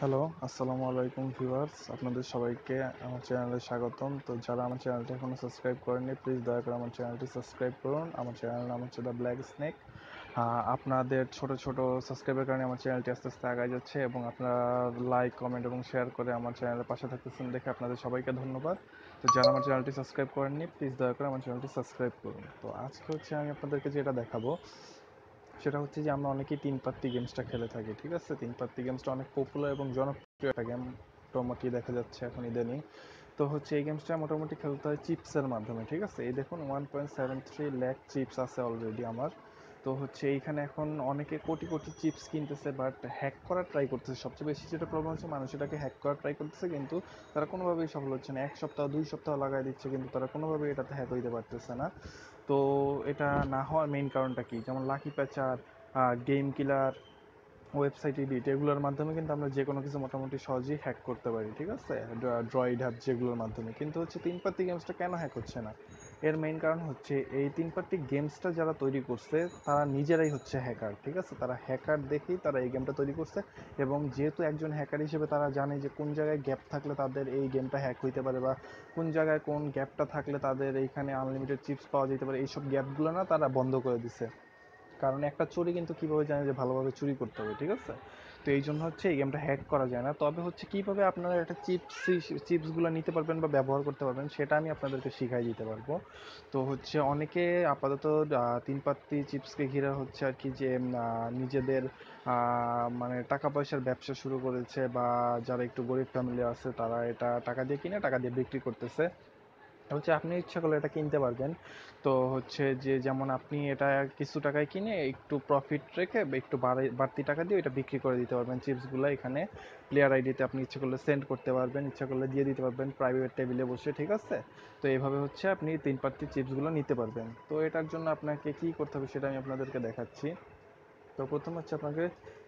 Hello, আসসালামু আলাইকুম viewers. আপনাদের সবাইকে আমার চ্যানেলে স্বাগতম। তো যারা আমার চ্যানেলটি এখনো সাবস্ক্রাইব করেননি, প্লিজ দয়া করে আমার চ্যানেলটি সাবস্ক্রাইব করুন। আমার চ্যানেলের নাম হচ্ছে দ্য ব্ল্যাক স্নেক। আপনাদের ছোট ছোট সাবস্ক্রাইবের কারণে আমার চ্যানেলটি আস্তে আস্তে আগায় যাচ্ছে এবং আপনারা লাইক, কমেন্ট এবং শেয়ার করে আমার চ্যানেলের পাশে থাকতেছেন দেখে আপনাদের সবাইকে ধন্যবাদ। তো যারা আমার চ্যানেলটি সাবস্ক্রাইব করেননি, প্লিজ দয়া করে আমার চ্যানেলটি সাবস্ক্রাইব করুন। তো আজকে হচ্ছে আমি আপনাদেরকে যেটা দেখাবো সেটা হচ্ছে যে আমরা অনেকেই তিন পাত্তি গেমসটা খেলে থাকি, ঠিক আছে? তিন পাত্তি গেমসটা অনেক পপুলার এবং জনপ্রিয় একটা গেম মোটামুটি দেখা যাচ্ছে এখন ইদানিং। তো হচ্ছে এই গেমসটা মোটামুটি খেলতে হয় চিপসের মাধ্যমে, ঠিক আছে? এই দেখুন 1.73 লাখ চিপস আছে অলরেডি আমার। তো হচ্ছে এইখানে এখন অনেকে কোটি কোটি চিপস কিনতেছে, বাট হ্যাক করার ট্রাই করতেছে। সবচেয়ে বেশি যেটা প্রবলেম হচ্ছে, মানুষ এটাকে হ্যাক করার ট্রাই করতেছে, কিন্তু তারা কোনোভাবেই সফল হচ্ছে না। 1 সপ্তাহ 2 সপ্তাহ লাগাই দিচ্ছে, কিন্তু তারা কোনোভাবেই এটাতে হ্যাক হইতে পারতেছে না। তো এটা না হওয়ার মেইন কারণটা কি? যেমন লাকি প্যাচার, গেম কিলার, ওয়েবসাইট এডিট, এগুলোর মাধ্যমে কিন্তু আমরা যে কোনো কিছু মোটামুটি সহজেই হ্যাক করতে পারি, ঠিক আছে? ড্রয়েড হ্যাপ যেগুলোর মাধ্যমে। কিন্তু হচ্ছে তিন পাত্তি গেমসটা কেন হ্যাক হচ্ছে না? এর মেইন কারণ হচ্ছে এই তিন পাত্তি গেমসটা যারা তৈরি করছে তারা নিজেরাই হচ্ছে হ্যাকার, ঠিক আছে? তারা হ্যাকার দেখেই তারা এই গেমটা তৈরি করছে, এবং যেহেতু একজন হ্যাকার হিসেবে তারা জানে যে কোন জায়গায় গ্যাপ থাকলে তাদের এই গেমটা হ্যাক হইতে পারে, বা কোন জায়গায় কোন গ্যাপটা থাকলে তাদের এইখানে আনলিমিটেড চিপস পাওয়া যেতে পারে, এইসব গ্যাপগুলো না তারা বন্ধ করে দিছে। কারণ একটা চোরই কিন্তু কিভাবে জানে যে ভালোভাবে চুরি করতে হবে, ঠিক আছে? তো এই জন্য হচ্ছে এই গেমটা হ্যাক করা যায় না। তবে হচ্ছে কিভাবে আপনারা একটা চিপসগুলো নিতে পারবেন বা ব্যবহার করতে পারবেন সেটা আমি আপনাদেরকে শিখাই দিতে পারবো। তো হচ্ছে অনেকে আপাতত তিন পাত্তি চিপসকে ঘিরে হচ্ছে আর কি যে নিজেদের মানে টাকা পয়সার ব্যবসা শুরু করেছে, বা যারা একটু গরিব ফ্যামিলি আছে তারা এটা টাকা দিয়ে কিনে টাকা দিয়ে বিক্রি করতেছে। হচ্ছে আপনি ইচ্ছা করলে এটা কিনতে পারবেন। তো হচ্ছে যে যেমন আপনি এটা কিছু টাকায় কিনে একটু প্রফিট রেখে বা একটু বাড়তি টাকা দিয়ে এটা বিক্রি করে দিতে পারবেন চিপসগুলো। এখানে প্লেয়ার আইডিতে আপনি ইচ্ছা করলে সেন্ড করতে পারবেন, ইচ্ছা করলে দিয়ে দিতে পারবেন প্রাইভেট টেবিলে বসে, ঠিক আছে? তো এইভাবে হচ্ছে আপনি তিন পাত্তি চিপসগুলো নিতে পারবেন। তো এটার জন্য আপনাকে কি করতে হবে সেটা আমি আপনাদেরকে দেখাচ্ছি। তো প্রথম হচ্ছে আপনাকে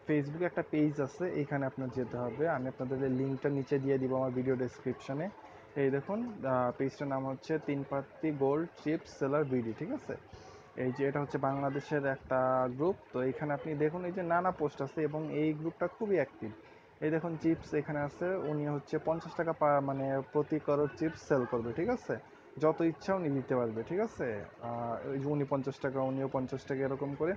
ফেসবুকে একটা পেজ আছে, এইখানে আপনার যেতে হবে। আমি আপনাদের লিঙ্কটা নিচে দিয়ে দিব আমার ভিডিও ডেসক্রিপশনে। এই দেখুন, পেজটার নাম হচ্ছে তিন পাত্তি গোল্ড চিপস সেলার বিডি, ঠিক আছে? এই যে এটা হচ্ছে বাংলাদেশের একটা গ্রুপ। তো এখানে আপনি দেখুন এই যে নানা পোস্ট আছে, এবং এই গ্রুপটা খুবই অ্যাক্টিভ। এই দেখুন চিপস এখানে আছে, উনি হচ্ছে 50 টাকা মানে প্রতি করোড় চিপস সেল করবে, ঠিক আছে? যত ইচ্ছা উনি নিতে পারবে, ঠিক আছে? ওই যে উনি 50 টাকা, উনিও 50 টাকা, এরকম করে।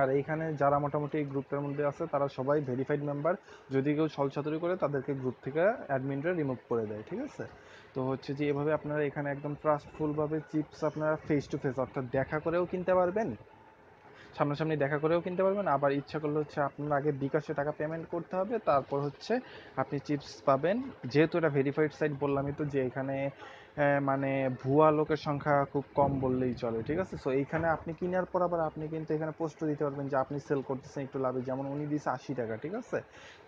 আর এইখানে যারা মোটামুটি এই গ্রুপটার মধ্যে আছে তারা সবাই ভেরিফাইড মেম্বার। যদি কেউ ছলচাতুরি করে তাদেরকে গ্রুপ থেকে অ্যাডমিনরা রিমুভ করে দেয়, ঠিক আছে? তো হচ্ছে যে এভাবে আপনারা এখানে একদম ট্রাস্টফুলভাবে চিপস আপনারা ফেস টু ফেস অর্থাৎ দেখা করেও কিনতে পারবেন, সামনাসামনি দেখা করেও কিনতে পারবেন। আবার ইচ্ছা করলে হচ্ছে আপনার আগে বিকাশে টাকা পেমেন্ট করতে হবে, তারপর হচ্ছে আপনি চিপস পাবেন। যেহেতু এটা ভেরিফাইড সাইট বললামই তো, যে এখানে মানে ভুয়া লোকের সংখ্যা খুব কম বললেই চলে, ঠিক আছে? সো এইখানে আপনি কেনার পর আবার আপনি কিন্তু এখানে পোস্টও দিতে পারবেন যে আপনি সেল করতেছেন একটু লাভে। যেমন উনি দিছে 80 টাকা, ঠিক আছে?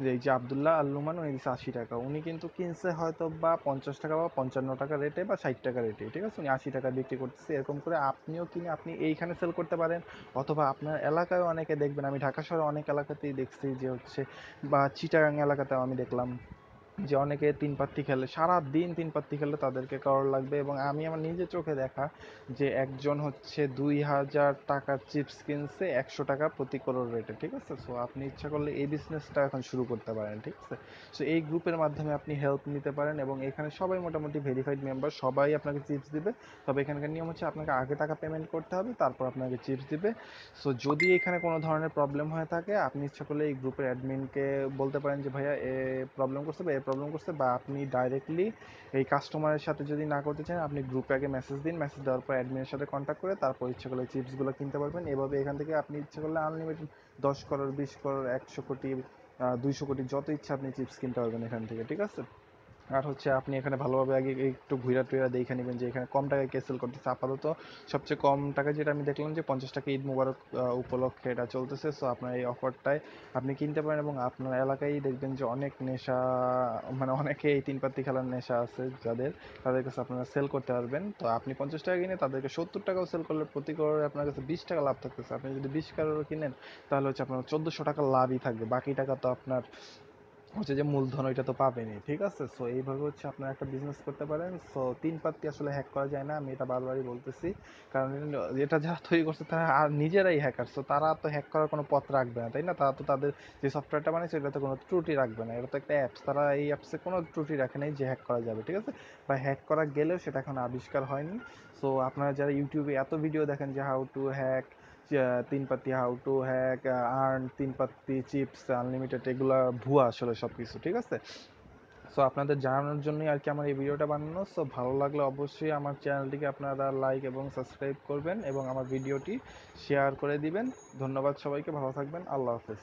যে এই যে আবদুল্লাহ আল্লুমান, উনি দিছে 80 টাকা। উনি কিন্তু কিনছে হয়তো বা 50 টাকা বা 55 টাকা রেটে বা 60 টাকা রেটে, ঠিক আছে? উনি 80 টাকা বিক্রি করতেছে। এরকম করে আপনিও কিনে আপনি এইখানে সেল করতে পারেন। অথবা আপনার এলাকায় অনেকে দেখবেন, আমি ঢাকা শহরে অনেক এলাকাতেই দেখছি যে হচ্ছে, বা চিটাগাং এলাকাতেও আমি দেখলাম যে অনেকে তিন পাত্তি খেলে, সারা দিন তিন পাত্তি খেলে তাদেরকে করোড় লাগবে। এবং আমি আমার নিজের চোখে দেখা যে একজন হচ্ছে 2000 টাকার চিপস কিনছে 100 টাকা প্রতি করোড় রেটে, ঠিক আছে? সো আপনি ইচ্ছা করলে এই বিজনেসটা এখন শুরু করতে পারেন, ঠিক আছে? সো এই গ্রুপের মাধ্যমে আপনি হেল্প নিতে পারেন, এবং এখানে সবাই মোটামুটি ভেরিফাইড মেম্বার, সবাই আপনাকে চিপস দিবে। তবে এখানকার নিয়ম হচ্ছে আপনাকে আগে টাকা পেমেন্ট করতে হবে, তারপর আপনাকে চিপস দিবে। সো যদি এখানে কোনো ধরনের প্রবলেম হয়ে থাকে, আপনি ইচ্ছা করলে এই গ্রুপের অ্যাডমিনকে বলতে পারেন যে ভাইয়া এ প্রবলেম করছে বা এ প্রবলেম করছে, বা আপনি ডাইরেক্টলি এই কাস্টমারের সাথে যদি না করতে চান, আপনি গ্রুপে আগে মেসেজ দিন। মেসেজ দেওয়ার পর অ্যাডমিনের সাথে কন্ট্যাক্ট করে তারপর ইচ্ছা করলে চিপসগুলো কিনতে পারবেন। এভাবে এখান থেকে আপনি ইচ্ছা করলে আনলিমিটেড 10 করোড়, 20 করোড়, 100 কোটি, 200 কোটি, যত ইচ্ছা আপনি চিপস কিনতে পারবেন এখান থেকে, ঠিক আছে? আর হচ্ছে আপনি এখানে ভালোভাবে আগে একটু ঘুরা টুইরা দেখে নেবেন যে এখানে কম টাকায় কে সেল করতেছে। আপাতত সবচেয়ে কম টাকা যেটা আমি দেখলাম যে 50 টাকা ঈদ মুবারক উপলক্ষে এটা চলতেছে। সো আপনার এই অফারটায় আপনি কিনতে পারেন, এবং আপনার এলাকায় দেখবেন যে অনেক নেশা, মানে অনেকে এই তিন পাত্তি খেলার নেশা আছে যাদের, তাদের কাছে আপনারা সেল করতে পারবেন। তো আপনি 50 টাকা কিনে তাদেরকে 70 টাকাও সেল করলে প্রতি করোড়ে আপনার কাছে 20 টাকা লাভ থাকতেছে। আপনি যদি 20 করোড় কিনেন তাহলে হচ্ছে আপনার 1400 টাকা লাভই থাকবে। বাকি টাকা তো আপনার হচ্ছে যে মূলধন ওইটা তো পাবেনই, ঠিক আছে। সো এইভাবে হচ্ছে আপনারা একটা বিজনেস করতে পারেন। সো তিন পাত্তি আসলে হ্যাক করা যায় না, আমি এটা বারবারই বলতেছি। কারণ এটা যারা তৈরি করছে তারা আর নিজেরাই হ্যাকার, সো তারা তো হ্যাক করার কোনো পথ রাখবে না, তাই না? তারা তো তাদের যে সফটওয়্যারটা বানিয়েছে এটাতে কোনো ত্রুটি রাখবে না, এটা তো একটা অ্যাপস, তারা এই অ্যাপসে কোনো ত্রুটি রাখে নাই যে হ্যাক করা যাবে, ঠিক আছে। বা হ্যাক করা গেলেও সেটা এখন আবিষ্কার হয়নি। সো আপনারা যারা ইউটিউবে এত ভিডিও দেখেন যে হাউ টু হ্যাক তিন পাত্তি, হাউ টু হ্যাক আর্ন তিন পাত্তি চিপস আনলিমিটেড, এগুলা ভুয়া আসলে সব কিছু, ঠিক আছে। সো আপনাদের জানানোর জন্যই আর কি আমার এই ভিডিওটা বানানো। সো ভালো লাগলে অবশ্যই আমার চ্যানেলটিকে আপনারা লাইক এবং সাবস্ক্রাইব করবেন এবং আমার ভিডিওটি শেয়ার করে দিবেন। ধন্যবাদ সবাইকে, ভালো থাকবেন, আল্লাহ হাফেজ।